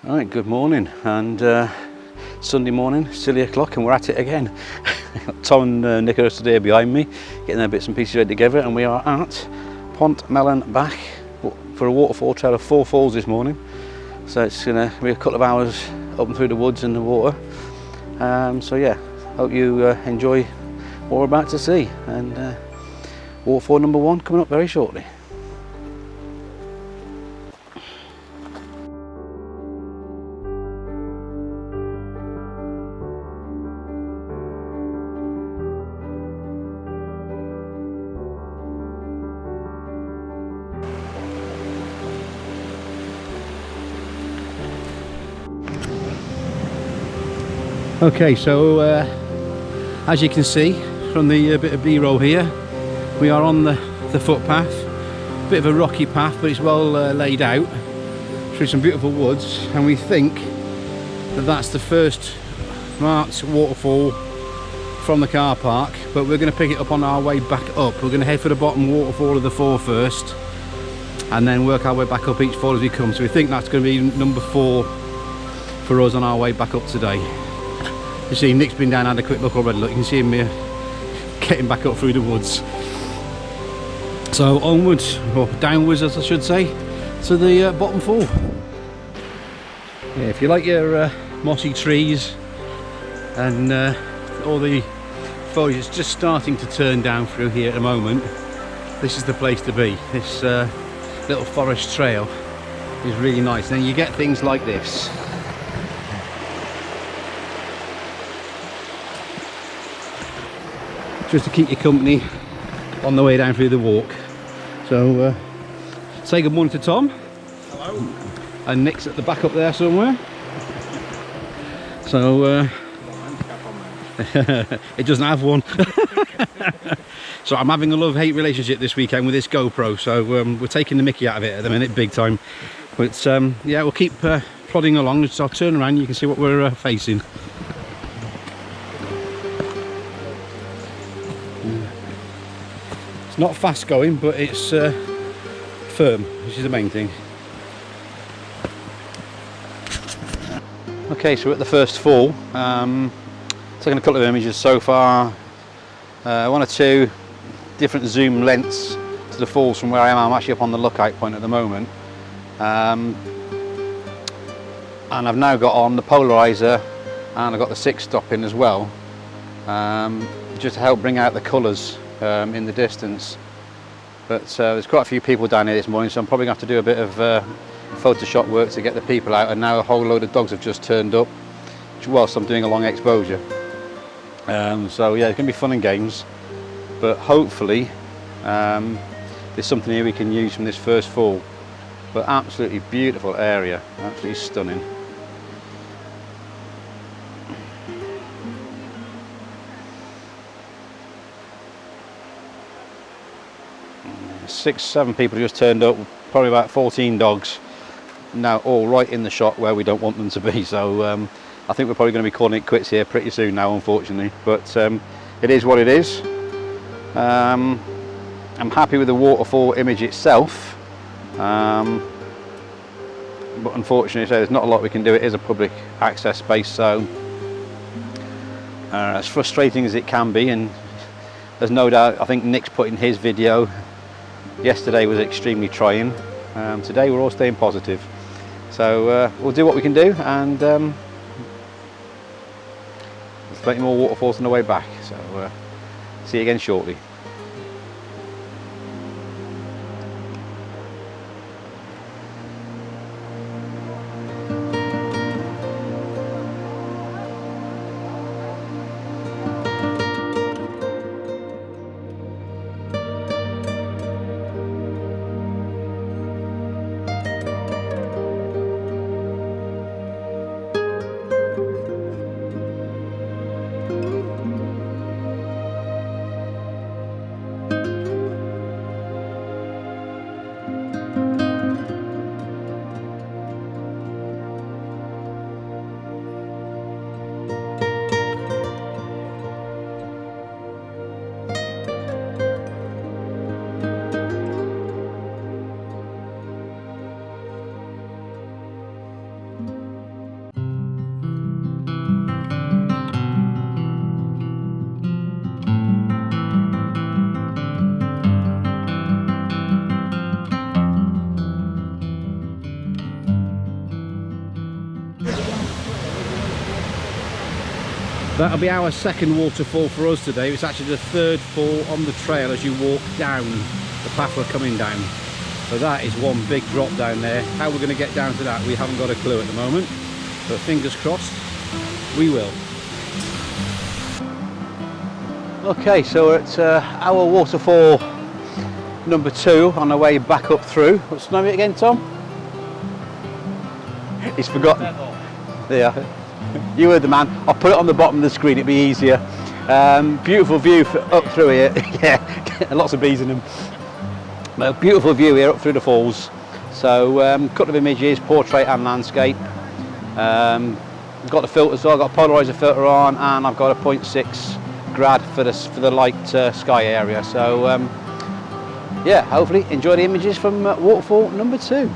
Alright, good morning, and Sunday morning, silly o'clock, and we're at it again. Tom and Nick are today behind me, getting their bits and pieces ready together, and we are at Pont, Melin, Fach for a waterfall trail of 4 falls this morning. So it's going to be a couple of hours up and through the woods and the water. So yeah, hope you enjoy what we're about to see, and waterfall number 1 coming up very shortly. Okay, so as you can see from the bit of B-roll here, we are on the footpath. Bit of a rocky path, but it's well laid out through some beautiful woods, and we think that that's the first marked waterfall from the car park, but we're going to pick it up on our way back up. We're going to head for the bottom waterfall of the 4 first, and then work our way back up each fall as we come. So we think that's going to be number 4 for us on our way back up today. You see Nick's been down and had a quick look already. Look, you can see him here getting back up through the woods. So onwards, or downwards as I should say, to the bottom fall. Yeah, if you like your mossy trees and all the foliage is just starting to turn down through here at the moment, this is the place to be. This little forest trail is really nice. And then you get things like this. Just to keep you company on the way down through the walk. So say good morning to Tom. Hello. And Nick's at the back up there somewhere. So it doesn't have one. So I'm having a love-hate relationship this weekend with this GoPro, so we're taking the mickey out of it at the minute, big time. But yeah, we'll keep plodding along. So I'll turn around, you can see what we're facing. Not fast going, but it's firm, which is the main thing. Okay, so we're at the first fall. Taken a couple of images so far. 1 or 2 different zoom lengths to the falls from where I am. I'm actually up on the lookout point at the moment. And I've now got on the polariser, and I've got the 6 stop in as well, just to help bring out the colours in the distance. But there's quite a few people down here this morning, so I'm probably going to have to do a bit of Photoshop work to get the people out, and now a whole load of dogs have just turned up whilst I'm doing a long exposure. So yeah, it's going to be fun and games, but hopefully there's something here we can use from this first fall. But absolutely beautiful area, absolutely stunning. Six, 7 people just turned up, probably about 14 dogs, now all right in the shot where we don't want them to be. So I think we're probably going to be calling it quits here pretty soon now, unfortunately, but it is what it is. I'm happy with the waterfall image itself, but unfortunately there's not a lot we can do. It is a public access space, so as frustrating as it can be, and there's no doubt, I think Nick's put in his video, yesterday was extremely trying. Today we're all staying positive, so we'll do what we can do, and there's plenty more waterfalls on the way back, so see you again shortly. That'll be our second waterfall for us today. It's actually the third fall on the trail as you walk down the path we're coming down. So that is one big drop down there. How we're going to get down to that, we haven't got a clue at the moment. But fingers crossed, we will. Okay, so we're at our waterfall number 2 on our way back up through. What's the name of it again, Tom? He's forgotten. Yeah, you heard the man. I'll put it on the bottom of the screen, it'll be easier. Beautiful view up through here. Yeah, lots of bees in them. A beautiful view here up through the falls. So couple of images, portrait and landscape. I've got the filters, so I've got a polariser filter on, and I've got a 0.6 grad for the light sky area. So yeah, hopefully enjoy the images from waterfall number 2.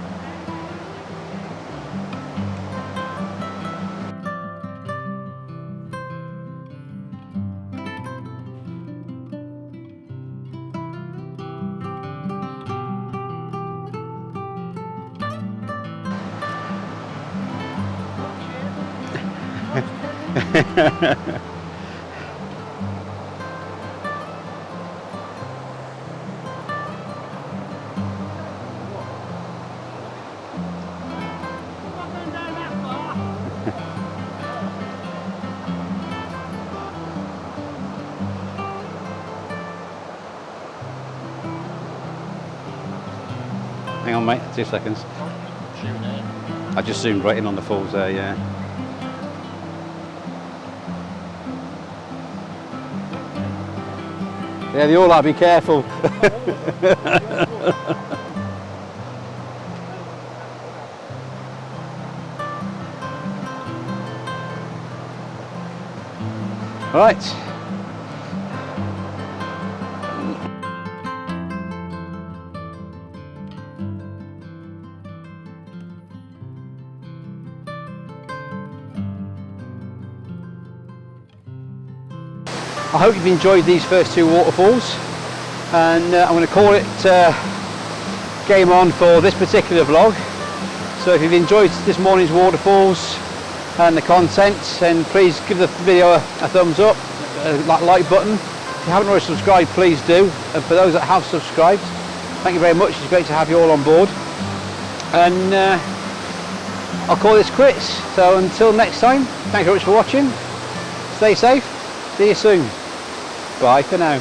Hang on, mate, 2 seconds. I just zoomed right in on the falls there, yeah. Yeah, they all are, be careful. Right. I hope you've enjoyed these first 2 waterfalls, and I'm going to call it game on for this particular vlog. So if you've enjoyed this morning's waterfalls and the content, then please give the video a thumbs up, that like button. If you haven't already subscribed, please do, and for those that have subscribed, thank you very much. It's great to have you all on board, and I'll call this quits. So until next time, thank you very much for watching. Stay safe, see you soon. Bye for now.